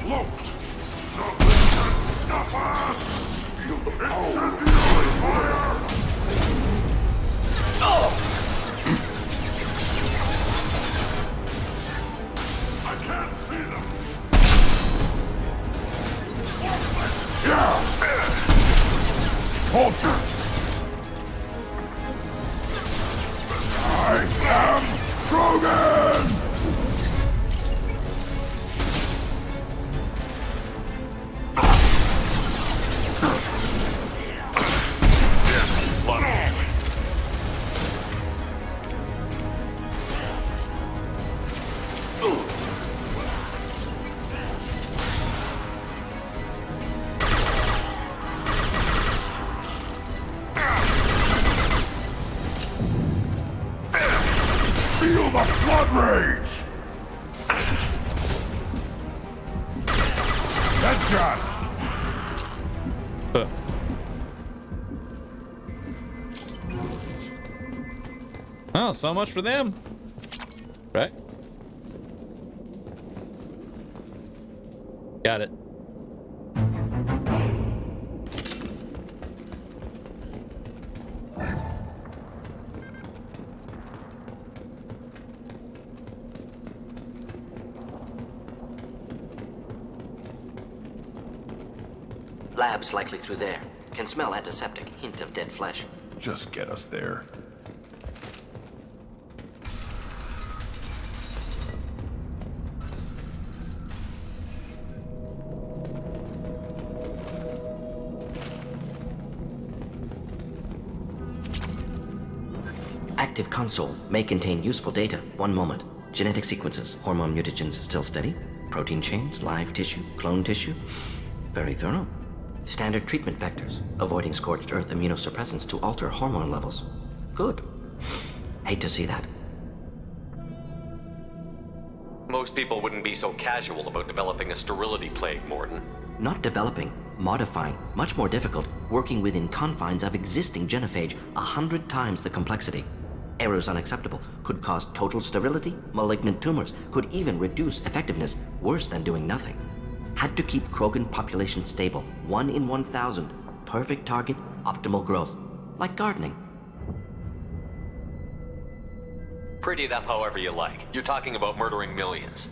cloaked! Feel the power of fire! I can't see them! Yeah! Vulture! I am Krogan! Feel the blood rage! Headshot! Oh, so much for them. Right? Got it. Lab's likely through there. Can smell antiseptic, hint of dead flesh. Just get us there. Active console may contain useful data. One moment. Genetic sequences, hormone mutagens still steady. Protein chains, live tissue, clone tissue. Very thorough. Standard treatment vectors, avoiding scorched earth immunosuppressants to alter hormone levels. Good. Hate to see that. Most people wouldn't be so casual about developing a sterility plague, Mordin. Not developing, modifying, much more difficult, working within confines of existing genophage, 100 times the complexity. Errors unacceptable, could cause total sterility, malignant tumors, could even reduce effectiveness, worse than doing nothing. Had to keep Krogan population stable, 1 in 1,000. Perfect target, optimal growth. Like gardening. Pretty it up however you like. You're talking about murdering millions.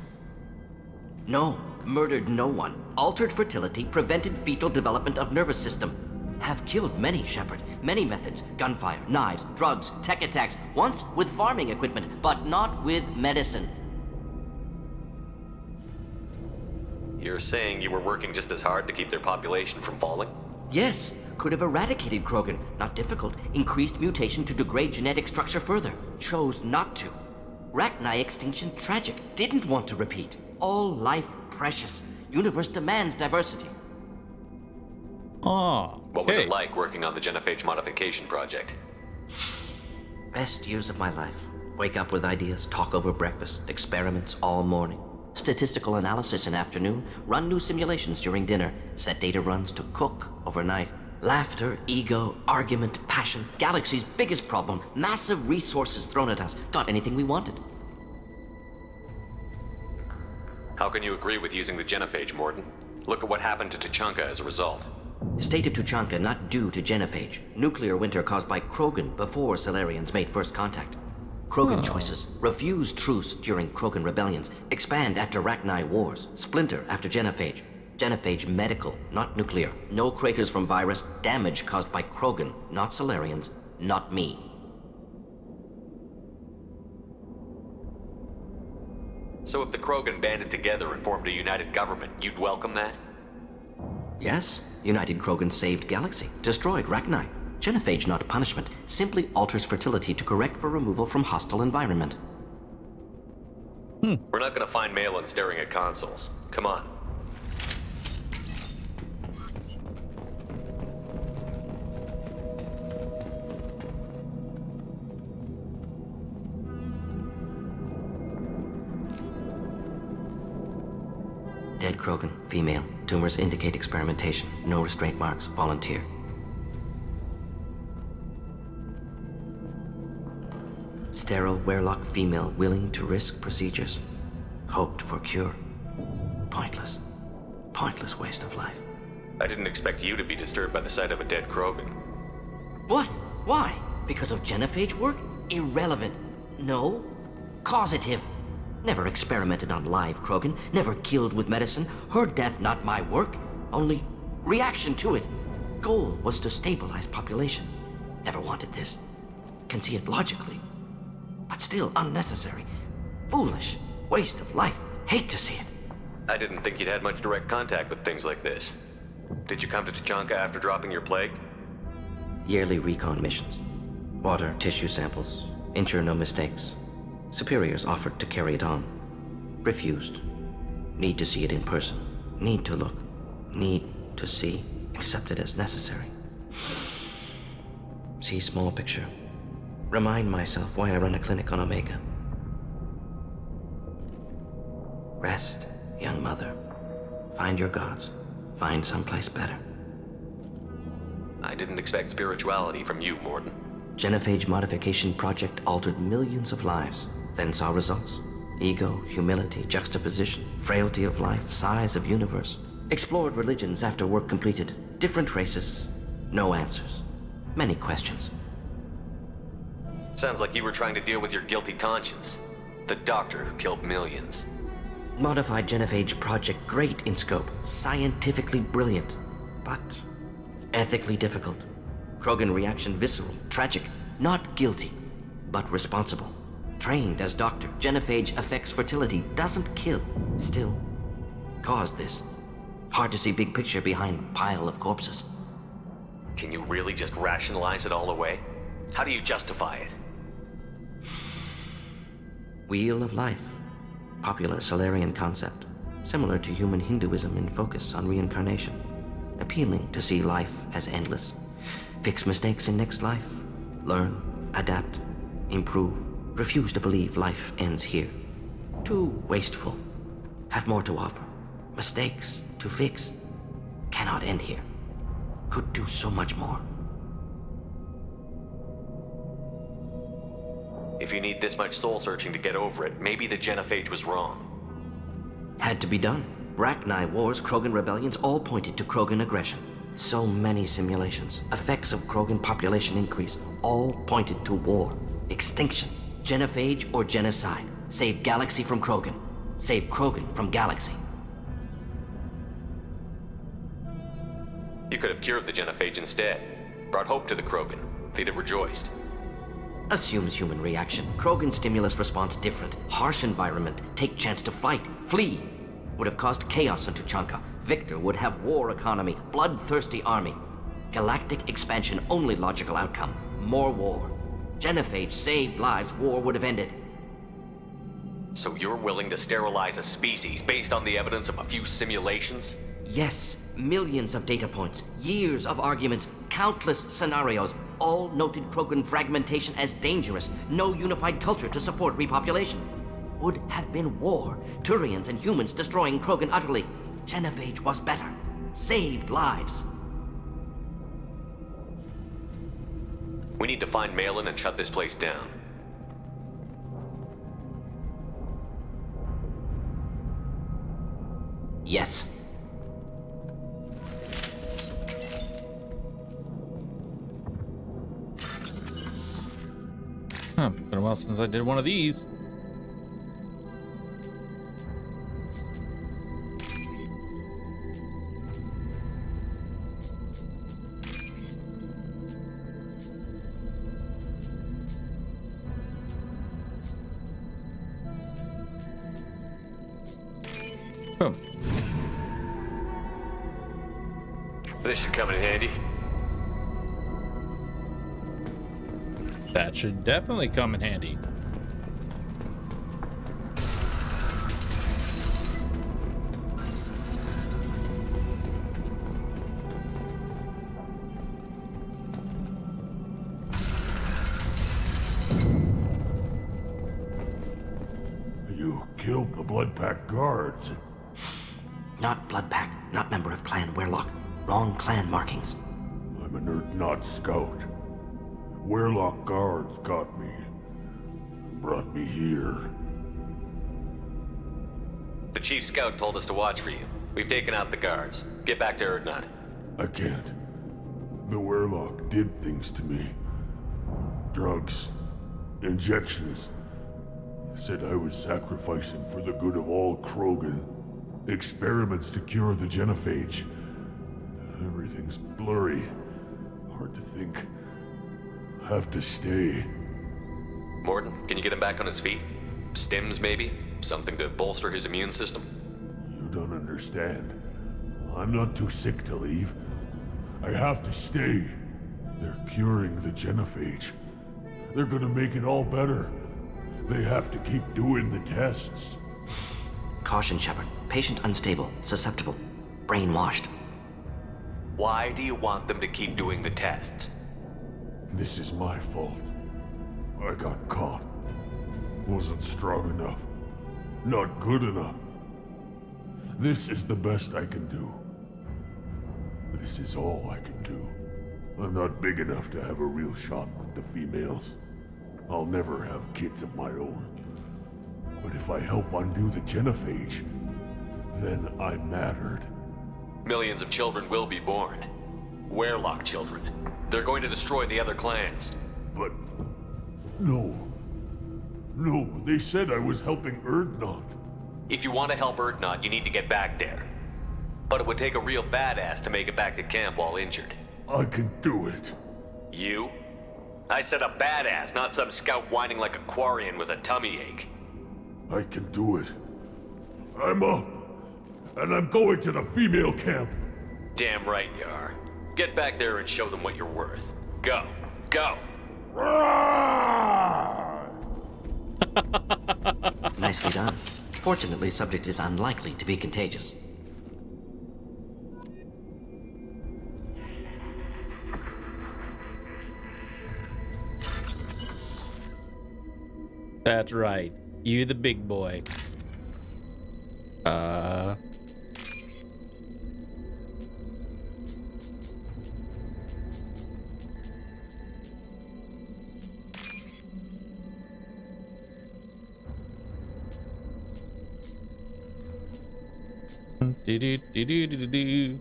No, murdered no one. Altered fertility, prevented fetal development of nervous system. Have killed many, Shepard. Many methods. Gunfire, knives, drugs, tech attacks. Once with farming equipment, but not with medicine. You're saying you were working just as hard to keep their population from falling? Yes, could have eradicated Krogan. Not difficult. Increased mutation to degrade genetic structure further. Chose not to. Rachni extinction tragic. Didn't want to repeat. All life precious. Universe demands diversity. Oh, What was it like working on the genophage modification project? Best years of my life. Wake up with ideas, talk over breakfast, experiments all morning. Statistical analysis in afternoon, run new simulations during dinner, set data runs to cook overnight. Laughter, ego, argument, passion, galaxy's biggest problem, massive resources thrown at us. Got anything we wanted. How can you agree with using the genophage, Mordin? Look at what happened to Tuchanka as a result. State of Tuchanka not due to genophage. Nuclear winter caused by Krogan before Salarians made first contact. Krogan choices. Refuse truce during Krogan rebellions. Expand after Rachni wars. Splinter after genophage. Genophage medical, not nuclear. No craters from virus. Damage caused by Krogan, not Salarians, not me. So if the Krogan banded together and formed a united government, you'd welcome that? Yes, United Krogan saved Galaxy. Destroyed Rachni. Genophage not punishment. Simply alters fertility to correct for removal from hostile environment. We're not gonna find Malin staring at consoles. Come on. Dead Krogan, female. Tumors indicate experimentation. No restraint marks. Volunteer. Sterile Werelock female willing to risk procedures. Hoped for cure. Pointless. Pointless waste of life. I didn't expect you to be disturbed by the sight of a dead Krogan. What? Why? Because of genophage work? Irrelevant. No. Causative. Never experimented on live Krogan, never killed with medicine. Her death not my work, only reaction to it. Goal was to stabilize population. Never wanted this. Can see it logically. But still unnecessary. Foolish. Waste of life. Hate to see it. I didn't think you'd had much direct contact with things like this. Did you come to Tuchanka after dropping your plague? Yearly recon missions. Water, tissue samples. Ensure no mistakes. Superiors offered to carry it on. Refused. Need to see it in person. Need to look. Need to see. Accepted as necessary. See small picture. Remind myself why I run a clinic on Omega. Rest, young mother. Find your gods. Find someplace better. I didn't expect spirituality from you, Mordin. Genophage modification project altered millions of lives, then saw results. Ego, humility, juxtaposition, frailty of life, size of universe. Explored religions after work completed. Different races. No answers. Many questions. Sounds like you were trying to deal with your guilty conscience. The doctor who killed millions. Modified genophage project great in scope, scientifically brilliant, but ethically difficult. Krogan reaction visceral, tragic, not guilty, but responsible. Trained as doctor, genophage affects fertility, doesn't kill, still caused this. Hard to see big picture behind pile of corpses. Can you really just rationalize it all away? How do you justify it? Wheel of life. Popular Solarian concept, similar to human Hinduism in focus on reincarnation. Appealing to see life as endless. Fix mistakes in next life. Learn, adapt, improve. Refuse to believe life ends here. Too wasteful. Have more to offer. Mistakes to fix. Cannot end here. Could do so much more. If you need this much soul searching to get over it, maybe the genophage was wrong. Had to be done. Rachni wars, Krogan rebellions, all pointed to Krogan aggression. So many simulations. Effects of Krogan population increase, all pointed to war. Extinction. Genophage or genocide. Save galaxy from Krogan. Save Krogan from galaxy. You could have cured the genophage instead. Brought hope to the Krogan. They'd have rejoiced. Assumes human reaction. Krogan stimulus response different. Harsh environment. Take chance to fight. Flee. Would have caused chaos on Tuchanka. Victor would have war economy. Bloodthirsty army. Galactic expansion only logical outcome. More war. Genophage saved lives. War would have ended. So you're willing to sterilize a species based on the evidence of a few simulations? Yes. Millions of data points. Years of arguments. Countless scenarios. All noted Krogan fragmentation as dangerous. No unified culture to support repopulation. Would have been war. Turians and humans destroying Krogan utterly. Genophage was better. Saved lives. We need to find Malin and shut this place down. Yes. Huh, been a while since I did one of these. Boom. This should come in handy. That should definitely come in handy. You killed the Blood Pack guards. Not Bloodpack. Not member of Clan Werlock. Wrong clan markings. I'm a nerd, not scout. Werlock guards got me. Brought me here. The chief scout told us to watch for you. We've taken out the guards. Get back to Erdnot. I can't. The Werlock did things to me. Drugs. Injections. Said I was sacrificing for the good of all Krogan. Experiments to cure the genophage. Everything's blurry. Hard to think. Have to stay. Morton, can you get him back on his feet? Stims, maybe? Something to bolster his immune system? You don't understand. I'm not too sick to leave. I have to stay. They're curing the genophage. They're gonna make it all better. They have to keep doing the tests. Caution, Shepard. Patient unstable, susceptible, brainwashed. Why do you want them to keep doing the tests? This is my fault. I got caught. Wasn't strong enough. Not good enough. This is the best I can do. This is all I can do. I'm not big enough to have a real shot with the females. I'll never have kids of my own. But if I help undo the genophage, then I mattered. Millions of children will be born. Werlock children. They're going to destroy the other clans. But... no. No, they said I was helping Erdnot. If you want to help Erdnot, you need to get back there. But it would take a real badass to make it back to camp while injured. I can do it. You? I said a badass, not some scout whining like a Quarian with a tummy ache. I can do it. I'm up. And I'm going to the female camp. Damn right you are. Get back there and show them what you're worth. Go. Go! Nicely done. Fortunately, subject is unlikely to be contagious. That's right. You the big boy. Do do do do do do.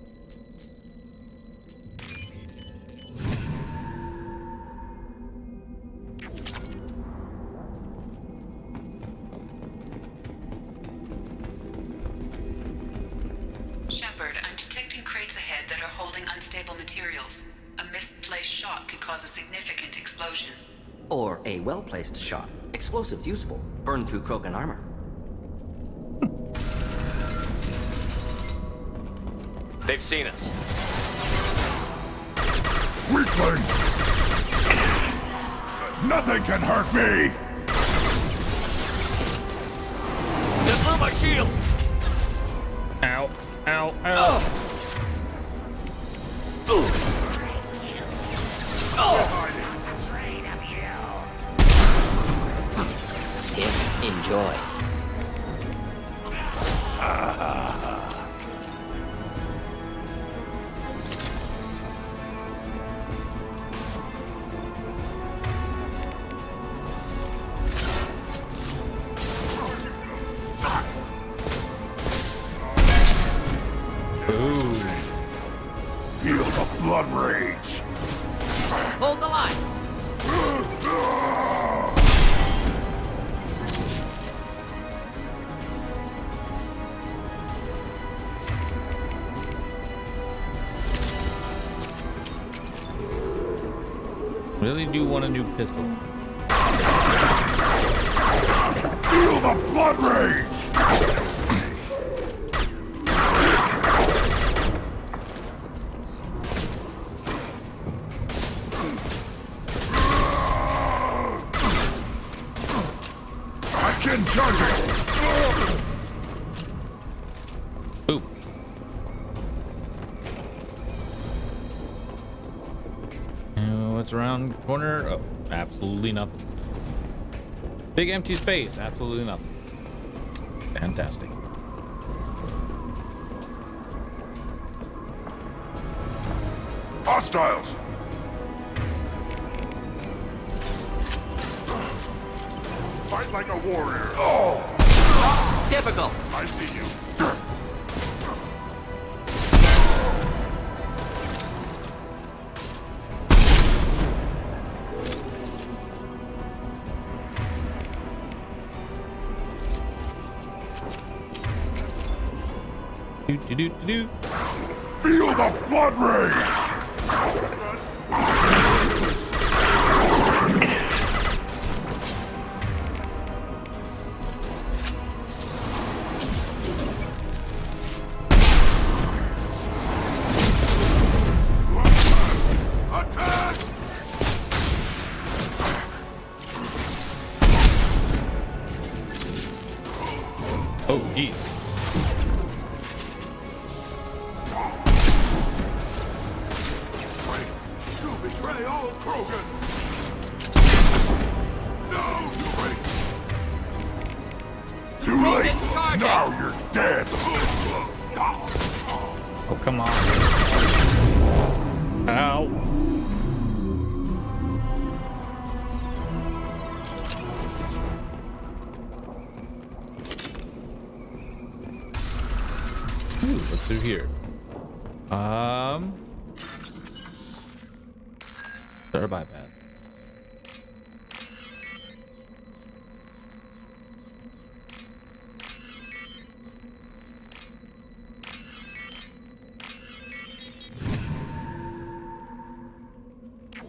Shepard, I'm detecting crates ahead that are holding unstable materials. A misplaced shot could cause a significant explosion. Or a well-placed shot. Explosives useful. Burn through Krogan armor. They've seen us. Weakling! Nothing can hurt me! They blew my shield! Ow. Ow. Ow. Enjoy. Ooh. Feel the blood rage! Hold the line. Really do want a new pistol. Feel the blood rage! I can charge it! Ooh. What's around the corner? Oh, absolutely nothing. Big empty space. Absolutely nothing. Fantastic. Hostiles! Fight like a warrior. Oh! Difficult. I see you. Do do do do do. Feel the flood rage! Attack! Oh, geez. You betray all Krogan! No! Too late! Now you're dead! Oh, come on. Ow. Ooh, what's through here? They're bypass.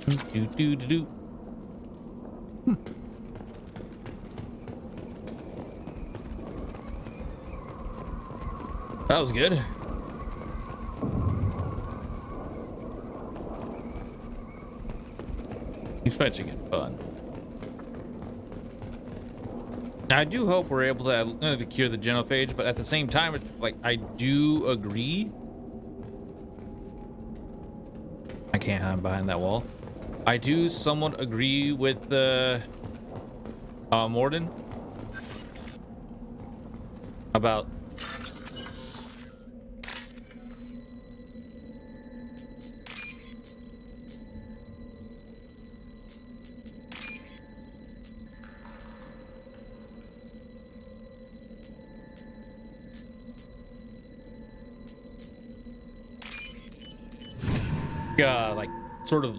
Do do do do. That was good. He's fetching it fun. Now, I do hope we're able to cure the genophage, but at the same time, it's like I do agree. I can't hide behind that wall. I do somewhat agree with the Mordin about like sort of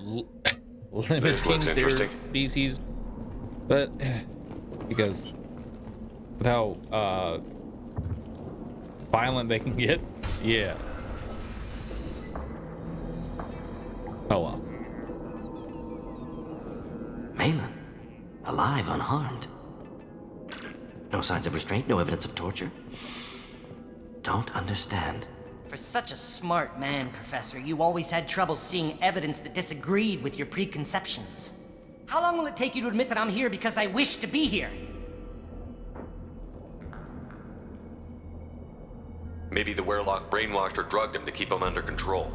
limiting their species, but because with how violent they can get, yeah. Oh well. Malin, alive, unharmed. No signs of restraint, no evidence of torture. Don't understand. For such a smart man, Professor, you always had trouble seeing evidence that disagreed with your preconceptions. How long will it take you to admit that I'm here because I wish to be here? Maybe the Werelock brainwashed or drugged him to keep him under control.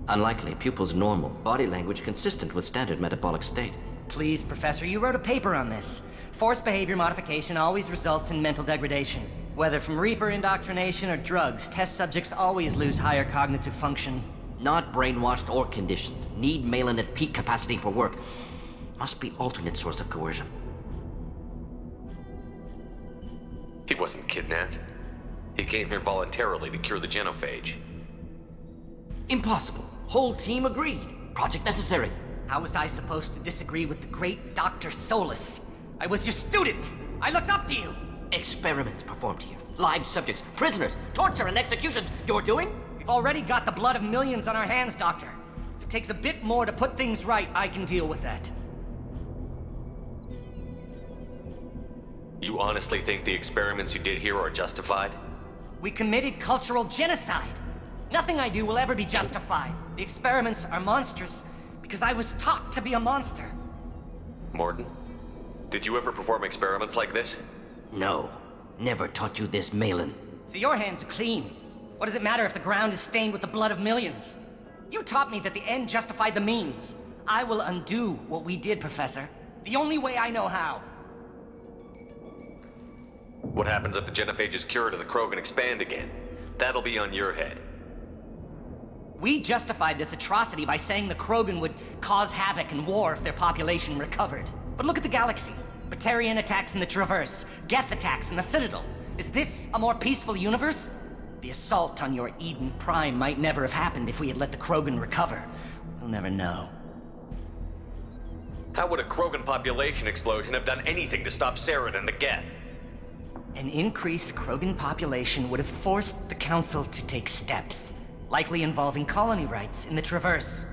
Unlikely. Pupil's normal. Body language consistent with standard metabolic state. Please, Professor, you wrote a paper on this. Forced behavior modification always results in mental degradation. Whether from Reaper indoctrination or drugs, test subjects always lose higher cognitive function. Not brainwashed or conditioned. Need Malin at peak capacity for work. Must be alternate source of coercion. He wasn't kidnapped. He came here voluntarily to cure the genophage. Impossible. Whole team agreed. Project necessary. How was I supposed to disagree with the great Dr. Solus? I was your student! I looked up to you! Experiments performed here. Live subjects, prisoners, torture and executions. You're doing? We've already got the blood of millions on our hands, Doctor. If it takes a bit more to put things right, I can deal with that. You honestly think the experiments you did here are justified? We committed cultural genocide. Nothing I do will ever be justified. The experiments are monstrous because I was taught to be a monster. Mordin, did you ever perform experiments like this? No. Never taught you this, Malin. So your hands are clean. What does it matter if the ground is stained with the blood of millions? You taught me that the end justified the means. I will undo what we did, Professor. The only way I know how. What happens if the genophage is cured and the Krogan expand again? That'll be on your head. We justified this atrocity by saying the Krogan would cause havoc and war if their population recovered. But look at the galaxy. Batarian attacks in the Traverse, Geth attacks in the Citadel. Is this a more peaceful universe? The assault on your Eden Prime might never have happened if we had let the Krogan recover. We'll never know. How would a Krogan population explosion have done anything to stop Saren and the Geth? An increased Krogan population would have forced the Council to take steps, likely involving colony rights in the Traverse.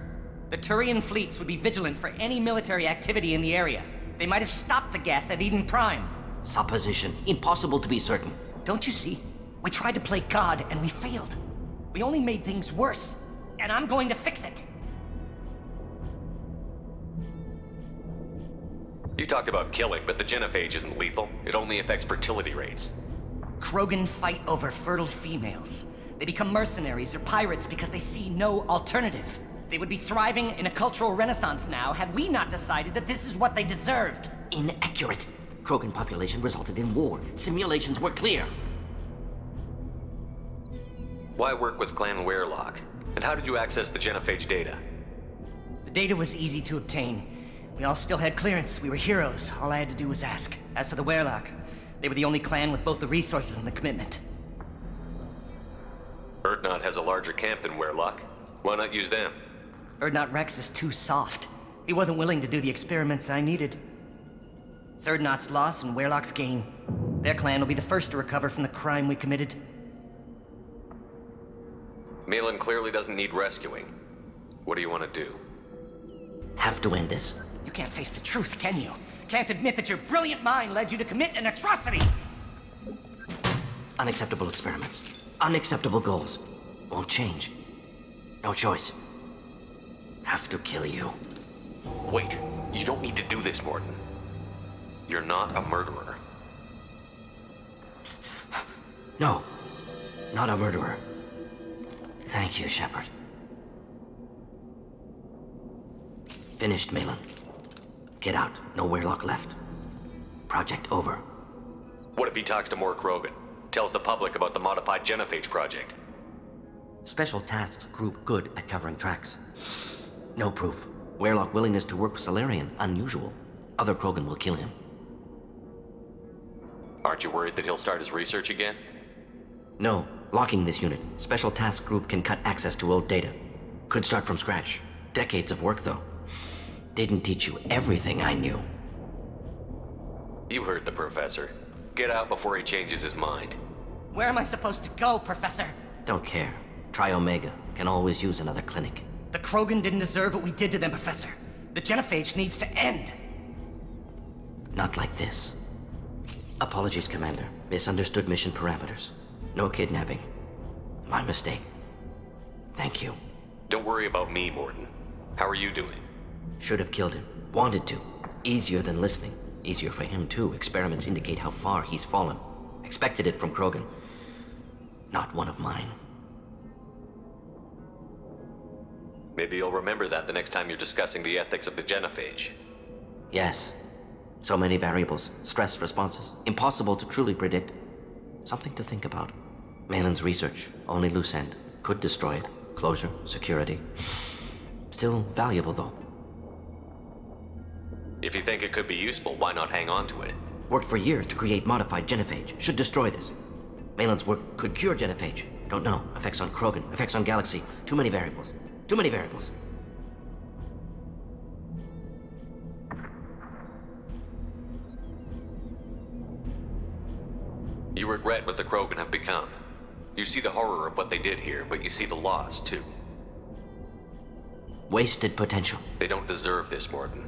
The Turian fleets would be vigilant for any military activity in the area. They might have stopped the Geth at Eden Prime. Supposition. Impossible to be certain. Don't you see? We tried to play God and we failed. We only made things worse. And I'm going to fix it. You talked about killing, but the genophage isn't lethal. It only affects fertility rates. Krogan fight over fertile females. They become mercenaries or pirates because they see no alternative. They would be thriving in a cultural renaissance now had we not decided that this is what they deserved. Inaccurate. Krogan population resulted in war. Simulations were clear. Why work with Clan Weirlock? And how did you access the genophage data? The data was easy to obtain. We all still had clearance. We were heroes. All I had to do was ask. As for the Weirlock, they were the only clan with both the resources and the commitment. Urdnot has a larger camp than Weirlock. Why not use them? Urdnot Rex is too soft. He wasn't willing to do the experiments I needed. It's Urdnot's loss and Weirlock's gain. Their clan will be the first to recover from the crime we committed. Malin clearly doesn't need rescuing. What do you want to do? Have to end this. You can't face the truth, can you? Can't admit that your brilliant mind led you to commit an atrocity! Unacceptable experiments. Unacceptable goals. Won't change. No choice. Have to kill you. Wait, you don't need to do this, Mordin. You're not a murderer. No. Not a murderer. Thank you, Shepard. Finished, Malin. Get out. No Weirlock left. Project over. What if he talks to more Krogan? Tells the public about the modified genophage project? Special Tasks Group good at covering tracks. No proof. Weirlock willingness to work with Salarian unusual. Other Krogan will kill him. Aren't you worried that he'll start his research again? No. Locking this unit. Special Task Group can cut access to old data. Could start from scratch. Decades of work, though. Didn't teach you everything I knew. You heard the professor. Get out before he changes his mind. Where am I supposed to go, Professor? Don't care. Try Omega. Can always use another clinic. The Krogan didn't deserve what we did to them, Professor. The genophage needs to end. Not like this. Apologies, Commander. Misunderstood mission parameters. No kidnapping. My mistake. Thank you. Don't worry about me, Mordin. How are you doing? Should have killed him. Wanted to. Easier than listening. Easier for him, too. Experiments indicate how far he's fallen. Expected it from Krogan. Not one of mine. Maybe you'll remember that the next time you're discussing the ethics of the genophage. Yes. So many variables. Stress responses. Impossible to truly predict. Something to think about. Malin's research. Only loose end. Could destroy it. Closure. Security. Still valuable, though. If you think it could be useful, why not hang on to it? Worked for years to create modified genophage. Should destroy this. Malin's work could cure genophage. Don't know. Effects on Krogan. Effects on Galaxy. Too many variables. Too many variables. You regret what the Krogan have become. You see the horror of what they did here, but you see the loss, too. Wasted potential. They don't deserve this, Mordin.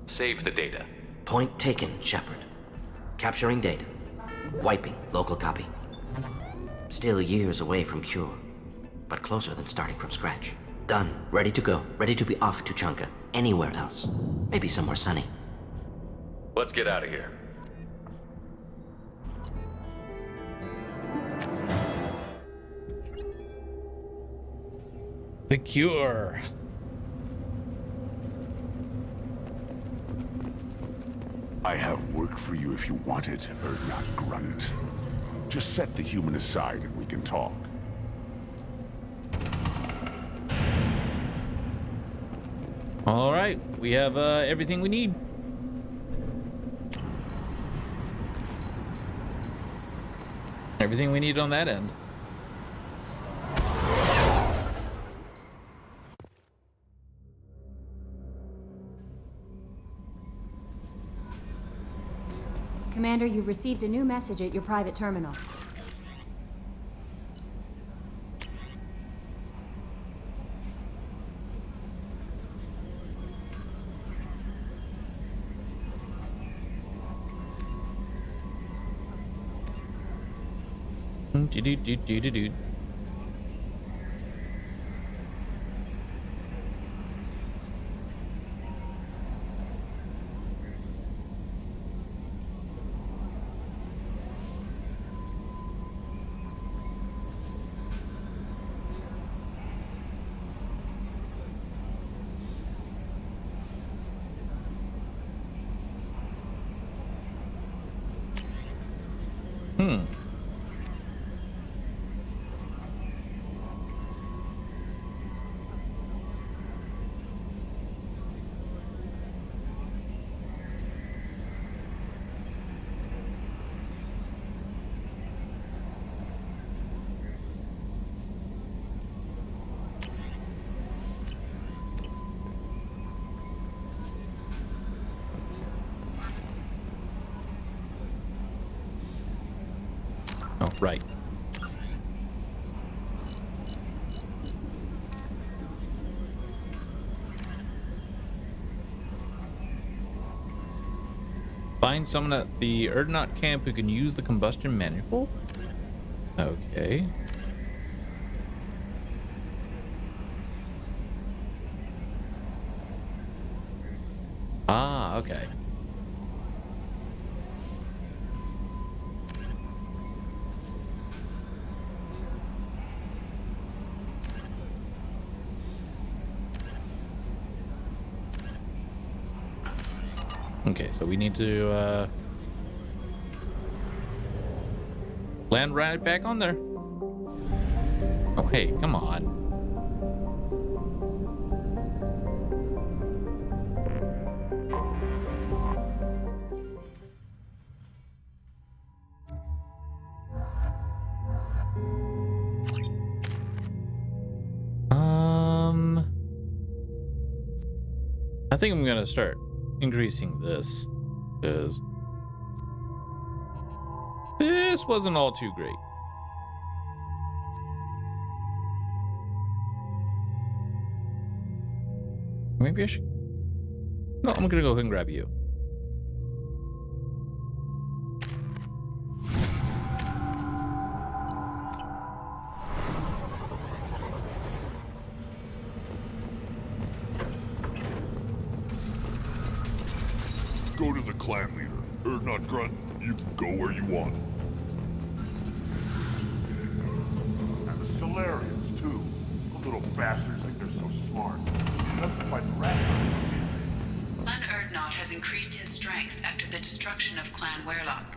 Save the data. Point taken, Shepard. Capturing data. Wiping local copy. Still years away from cure, but closer than starting from scratch. Done. Ready to go. Ready to be off to Chunka. Anywhere else. Maybe somewhere sunny. Let's get out of here. The cure. I have work for you if you want it, Urdnot Grunt. Just set the human aside and we can talk. All right, we have everything we need. Everything we need on that end. Commander, you've received a new message at your private terminal. Do-do-do-do-do-do. Oh, right. Find someone at the Urdnot camp who can use the combustion manifold? Okay. Ah, okay. Okay, so we need to land right back on there. Oh, hey, come on. I think I'm gonna start increasing this, because this wasn't all too great. Maybe I should... No, I'm gonna go ahead and grab you. Go to the clan leader, Urdnot Grunt. You can go where you want. And the Solarians, too. Those little bastards think they're so smart. That's to fight the rat. Clan Urdnot has increased in strength after the destruction of Clan Werlock.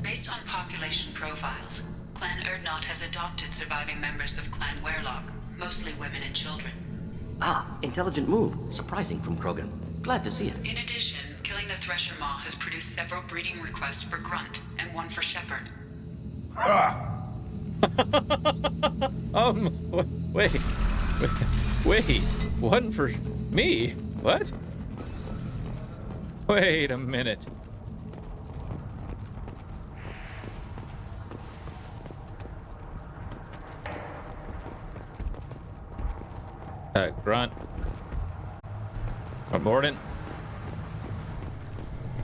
Based on population profiles, Clan Urdnot has adopted surviving members of Clan Werlock, mostly women and children. Ah, intelligent move. Surprising from Krogan. Glad to see it. In addition, killing the Thresher Maw has produced several breeding requests for Grunt and one for Shepard. Wait, one for me? What? Wait a minute. Grunt. Mordin.